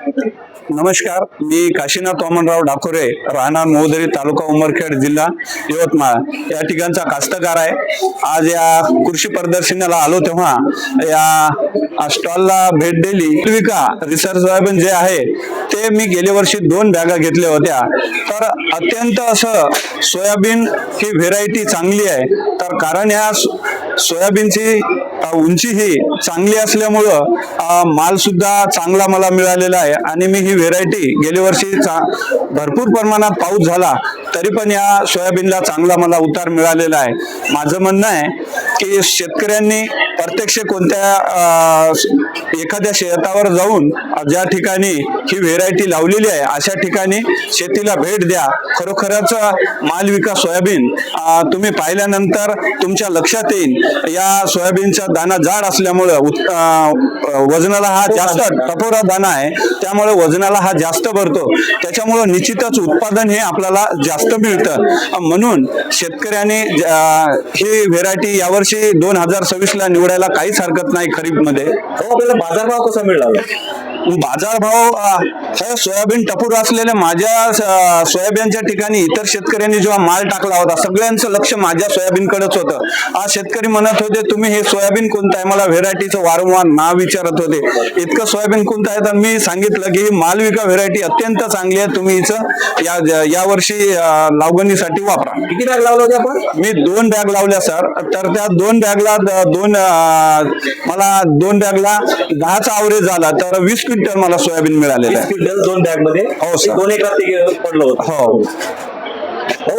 नमस्कार, मी काशीनाथ वामनराव डाकोरे, राहणार मोहदरी, तालुका उमरखेड, जिल्हा यवतमाळ या ठिकाणचा कास्तकार आहे। आज या कृषी प्रदर्शनाला आलो तेव्हा या स्टॉलला भेट दिली। विका रिसर्च सोयाबीन जे आहे ते मी गेल्या वर्षी 2 बॅगा घेतल्या होत्या। तर अत्यंत असं सोयाबीन ही व्हेरायटी चांगली आहे। तर कारण या सोयाबीनची उंची ही चांगली असल्यामुळं माल सुद्धा चांगला मला मिळालेला आहे आणि मी ही व्हेरायटी गेल्या वर्षी भरपूर प्रमाणात पाऊस झाला तरी पण या सोयाबीनला चांगला मला उतार मिळालेला आहे। माझं म्हणणं आहे की शेतकऱ्यांनी प्रत्यक्ष कोणत्या एखाद्या शेतावर जाऊन ज्या ठिकाणी ही व्हेरायटी लावलेली आहे अशा ठिकाणी शेतीला भेट द्या। खरोखरच मालविका सोयाबीन तुम्ही पाहिल्यानंतर तुमच्या लक्षात येईल। या सोयाबीनचा दाना जाड असल्यामुळे वजनाला हा जास्त टपोरा दाना आहे, त्यामुळे वजनाला हा जास्त भरतो, त्याच्यामुळे निश्चितच उत्पादन हे आपल्याला जास्त मिळतं। म्हणून शेतकऱ्यांनी ही व्हेरायटी यावर्षी 2026 ला निवडायला काहीच हरकत नाही। खरीप मध्ये आपल्याला बाजारभाव कसा मिळाला? बाजारभाव हे सोयाबीन टपूर असलेल्या माझ्या सोयाबीनच्या ठिकाणी इतर शेतकऱ्यांनी जेव्हा माल टाकला होता सगळ्यांचं लक्ष माझ्या सोयाबीनकडेच होतं। आज शेतकरी म्हणत होते तुम्ही हे सोयाबीन कोणतं आहे, मला व्हेरायटीचं वारंवार नाव विचारत होते, इतकं सोयाबीन कोणतं आहे। तर मी सांगितलं की मालविका व्हेरायटी अत्यंत चांगली आहे, तुम्ही हिचं या वर्षी लावणीसाठी वापरा। किती बॅग लावलं होते आपण? मी 2 बॅग लावल्या सर। तर त्या 2 बॅगला मला 2 बॅगला 10चा ॲव्हरेज झाला, तर 20 क्विंटल मला सोयाबीन मिळालेलं आहे। 20 क्विंटल 2 बॅग मध्ये? हो सर। 2 एकरात ते पडलं होतं? हो।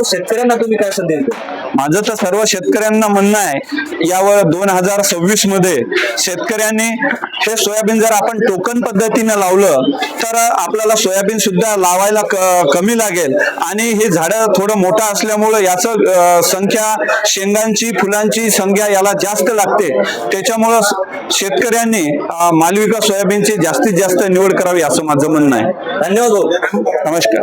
शेतकऱ्यांना तुम्ही काय संदेश द्याल? माझं तर सर्व शेतकऱ्यांना म्हणणं आहे यावर 2026 मध्ये शेतकऱ्यांनी हे सोयाबीन जर आपण टोकन पद्धतीने लावलं तर आपल्याला सोयाबीन सुद्धा लावायला कमी लागेल आणि हे झाड थोडं मोठं असल्यामुळे याचं संख्या शेंगांची फुलांची संख्या याला जास्त लागते, त्याच्यामुळं शेतकऱ्यांनी मालविका सोयाबीनची जास्तीत जास्त निवड करावी असं माझं म्हणणं आहे। धन्यवाद। नमस्कार।